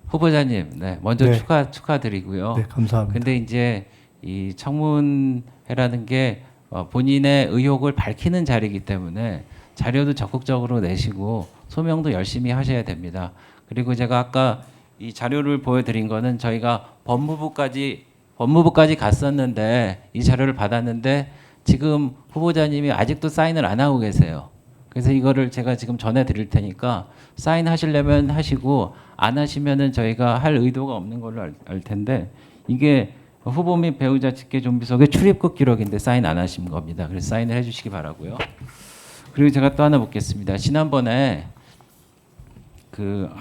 후보자님, 네, 먼저 네. 축하드리고요. 네, 감사합니다. 근데 이제 이 청문회라는 게 본인의 의혹을 밝히는 자리이기 때문에 자료도 적극적으로 내시고 소명도 열심히 하셔야 됩니다. 그리고 제가 아까 이 자료를 보여드린 거는 저희가 법무부까지 갔었는데 이 자료를 받았는데 지금 후보자님이 아직도 사인을 안 하고 계세요. 그래서 이거를 제가 지금 전해드릴 테니까 사인하시려면 하시고 안 하시면은 저희가 할 의도가 없는 걸로 알 텐데 이게 후보 및 배우자 직계 좀비속의 출입국 기록인데 사인 안 하신 겁니다. 그래서 사인을 해주시기 바라고요. 그리고 제가 또 하나 묻겠습니다. 지난번에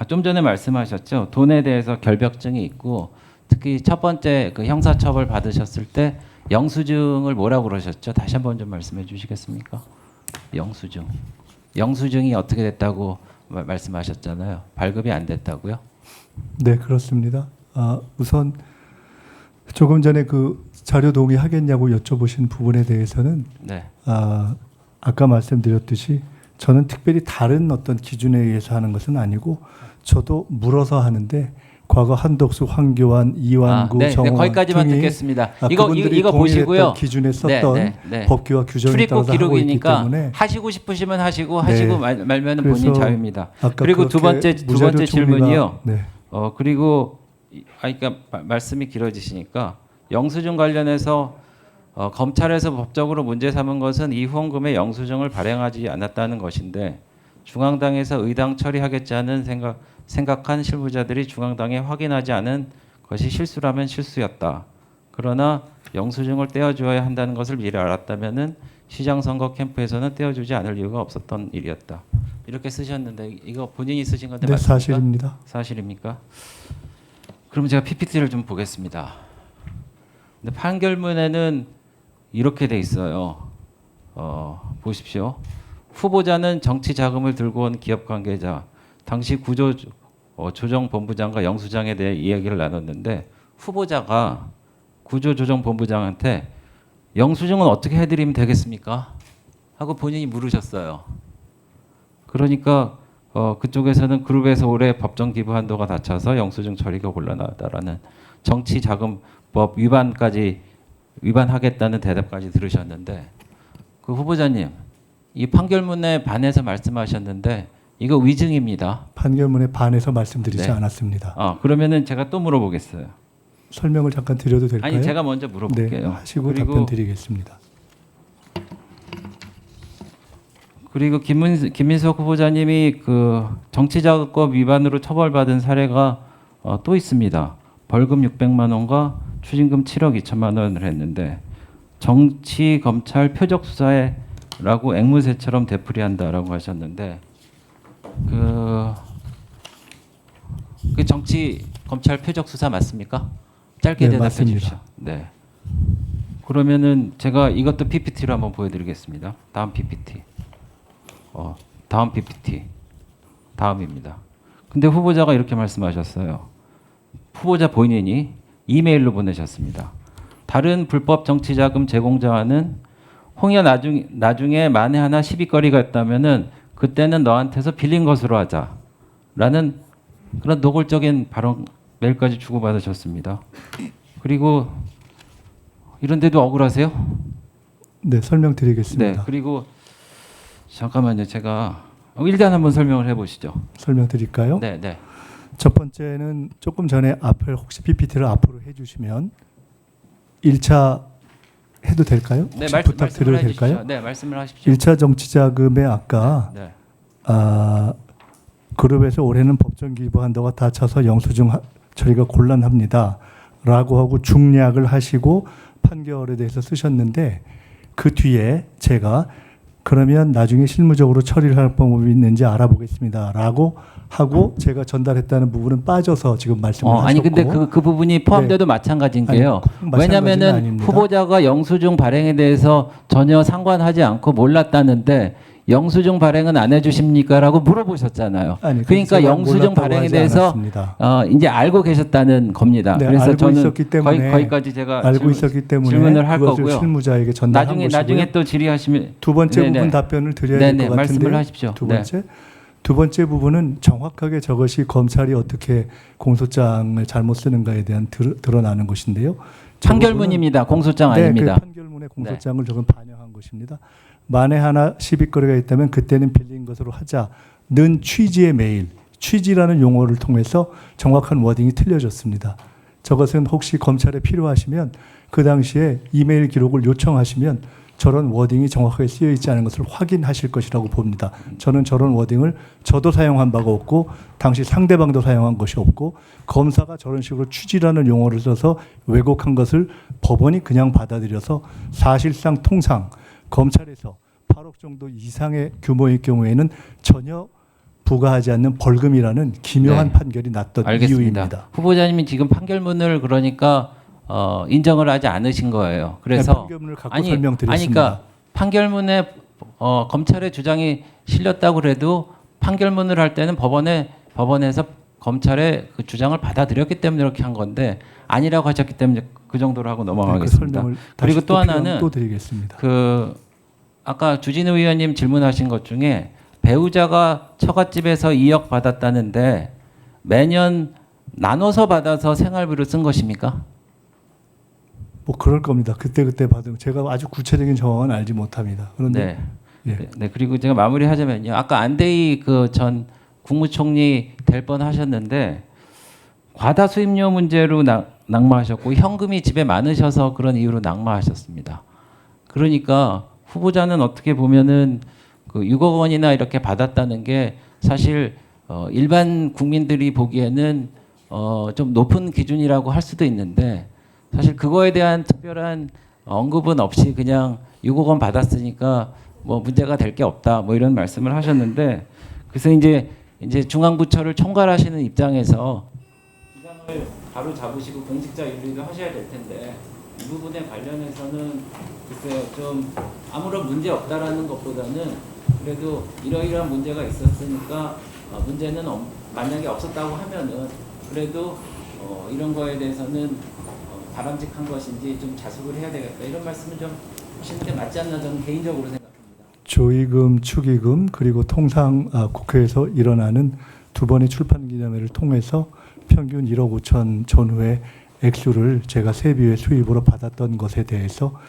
좀 전에 말씀하셨죠. 돈에 대해서 결벽증이 있고 특히 첫 번째 그 형사처벌 받으셨을 때 영수증을 뭐라고 그러셨죠? 다시 한번 좀 말씀해 주시겠습니까? 영수증이 어떻게 됐다고 말씀하셨잖아요. 발급이 안 됐다고요? 네, 그렇습니다. 우선 조금 전에 그 자료 동의하겠냐고 여쭤보신 부분에 대해서는 네. 아까 말씀드렸듯이 저는 특별히 다른 어떤 기준에 의해서 하는 것은 아니고 저도 물어서 하는데 과거 한덕수, 황교안, 이완구, 네, 정호원 거기까지만 등이 듣겠습니다. 그분들이 이거 보시고요. 기준에 썼던 법규와 규정에 출입국 따라서 하고 있기 기록이니까 때문에 하시고 싶으시면 하시고 네. 하시고 말면은 본인 그래서 자유입니다. 아까 그리고 두 번째 무자료 질문이요. 네. 그리고 그러니까 말씀이 길어지시니까 영수증 관련해서 검찰에서 법적으로 문제 삼은 것은 이 후원금의 영수증을 발행하지 않았다는 것인데 중앙당에서 의당 처리하겠지 않은 생각한 실무자들이 중앙당에 확인하지 않은 것이 실수라면 실수였다. 그러나 영수증을 떼어주어야 한다는 것을 미리 알았다면은 시장 선거 캠프에서는 떼어주지 않을 이유가 없었던 일이었다. 이렇게 쓰셨는데 이거 본인이 쓰신 건데 네, 맞습니까? 사실입니다. 사실입니까? 그럼 제가 PPT를 좀 보겠습니다. 근데 판결문에는 이렇게 돼 있어요. 보십시오. 후보자는 정치 자금을 들고 온 기업 관계자, 당시 구조조정본부장과 영수장에 대해 이야기를 나눴는데 후보자가 구조조정본부장한테 영수증은 어떻게 해드리면 되겠습니까? 하고 본인이 물으셨어요. 그러니까 그쪽에서는 그룹에서 올해 법정 기부 한도가 낮춰서 영수증 처리가 곤란하다라는 정치자금법 위반하겠다는 대답까지 들으셨는데 그 후보자님 이 판결문에 반해서 말씀하셨는데 이거 위증입니다. 판결문에 반해서 말씀드리지 네. 않았습니다. 그러면은 제가 또 물어보겠어요. 설명을 잠깐 드려도 될까요? 아니 제가 먼저 물어볼게요. 네, 하시고 그리고 답변 드리겠습니다. 그리고 김민석 후보자님이 그 정치자금법 위반으로 처벌받은 사례가 또 있습니다. 벌금 600만 원과 추징금 7억 2천만 원을 했는데 정치 검찰 표적 수사에라고 앵무새처럼 되풀이한다라고 하셨는데 그 정치 검찰 표적 수사 맞습니까? 짧게 네, 대답해 맞습니다. 주십시오. 네. 그러면은 제가 이것도 PPT로 한번 보여드리겠습니다. 다음 PPT. 다음 PPT. 다음입니다. 근데 후보자가 이렇게 말씀하셨어요. 후보자 본인이 이메일로 보내셨습니다. 다른 불법 정치자금 제공자와는 홍여 나중에 만에 하나 시비거리가 있다면은 그때는 너한테서 빌린 것으로 하자라는 그런 노골적인 발언 메일까지 주고받으셨습니다. 그리고 이런데도 억울하세요? 네, 설명드리겠습니다. 네. 그리고 잠깐만요. 제가 일단 한번 설명을 해보시죠. 설명드릴까요? 네, 네. 첫 번째는 조금 전에 앞을 혹시 PPT를 앞으로 해주시면 1차 해도 될까요? 네, 혹시 부탁드려도 될까요? 네, 말씀을 하십시오. 1차 정치자금에 아까 네. 그룹에서 올해는 법정 기부 한도가 닫혀서 영수증 처리가 곤란합니다. 라고 하고 중략을 하시고 판결에 대해서 쓰셨는데 그 뒤에 제가 그러면 나중에 실무적으로 처리를 할 방법이 있는지 알아보겠습니다. 라고 하고 제가 전달했다는 부분은 빠져서 지금 말씀을 하셨고 아니 근데 그 부분이 포함돼도 마찬가지인 게요. 왜냐면은 아닙니다. 후보자가 영수증 발행에 대해서 전혀 상관하지 않고 몰랐다는데 영수증 발행은 안 해주십니까라고 물어보셨잖아요. 아니, 그러니까 영수증 발행에 대해서 이제 알고 계셨다는 겁니다. 네, 그래서 알고 저는 있었기 때문에 거기까지 제가 알고 있었기 때문에 질문을 할 그것을 거고요. 실무자에게 전달한 것이고요. 나중에 또 질의하시면 두 번째 네네. 부분 답변을 드려야 될 네네, 것 같은데 말씀을 하십시오. 두 번째 두 번째 부분은 정확하게 저것이 검찰이 어떻게 공소장을 잘못 쓰는가에 대한 드러나는 것인데요. 저 판결문입니다. 공소장 부분은, 아닙니다. 네, 그 판결문의 공소장을 저건 반영한 것입니다. 만에 하나 시비거리가 있다면 그때는 빌린 것으로 하자는 취지의 메일, 취지라는 용어를 통해서 정확한 워딩이 틀려졌습니다. 저것은 혹시 검찰에 필요하시면 그 당시에 이메일 기록을 요청하시면 저런 워딩이 정확하게 쓰여 있지 않은 것을 확인하실 것이라고 봅니다. 저는 저런 워딩을 저도 사용한 바가 없고 당시 상대방도 사용한 것이 없고 검사가 저런 식으로 취지라는 용어를 써서 왜곡한 것을 법원이 그냥 받아들여서 사실상 통상 검찰에서 8억 정도 이상의 규모의 경우에는 전혀 부과하지 않는 벌금이라는 기묘한 네. 판결이 났던 알겠습니다. 이유입니다. 후보자님이 지금 판결문을 그러니까 인정을 하지 않으신 거예요. 그래서 판결문을 갖고 설명드렸습니다. 그러니까 판결문에 검찰의 주장이 실렸다고 그래도 판결문을 할 때는 법원에서 검찰의 그 주장을 받아들였기 때문에 이렇게 한 건데 아니라고 하셨기 때문에 그 정도로 하고 넘어가겠습니다. 설명을 그리고 다시 또 하나는 또 드리겠습니다. 그 아까 주진우 의원님 질문하신 것 중에 배우자가 처갓집에서 2억 받았다는데 매년 나눠서 받아서 생활비로 쓴 것입니까? 뭐 그럴 겁니다. 그때 받은 제가 아주 구체적인 정황은 알지 못합니다. 그런데 네. 네. 그리고 제가 마무리하자면요. 아까 안대희 그 전 국무총리 될 뻔하셨는데 과다 수입료 문제로 낙마하셨고 현금이 집에 많으셔서 그런 이유로 낙마하셨습니다. 그러니까 후보자는 어떻게 보면은 그 6억 원이나 이렇게 받았다는 게 사실 일반 국민들이 보기에는 좀 높은 기준이라고 할 수도 있는데 사실 그거에 대한 특별한 언급은 없이 그냥 6억 원 받았으니까 뭐 문제가 될 게 없다 뭐 이런 말씀을 하셨는데 그래서 이제 중앙부처를 총괄하시는 입장에서 기강을 바로 잡으시고 공직자 윤리도 하셔야 될 텐데 이 부분에 관련해서는 글쎄요 좀 아무런 문제 없다라는 것보다는 그래도 이러이러한 문제가 있었으니까 문제는 만약에 없었다고 하면은 그래도 이런 거에 대해서는 바람직한 것인지 좀 자숙을 해야 되겠다 이런 말씀을 좀 하시는 게 맞지 않나 저는 개인적으로 생각합니다. 조의금, 축의금 그리고 통상 국회에서 일어나는 두 번의 출판 기념회를 통해서 평균 1억 5천 전후의 액수를 제가 세비의 수입으로 받았던 것에 대해서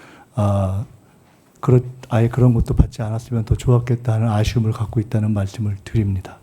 아예 그런 것도 받지 않았으면 더 좋았겠다는 아쉬움을 갖고 있다는 말씀을 드립니다.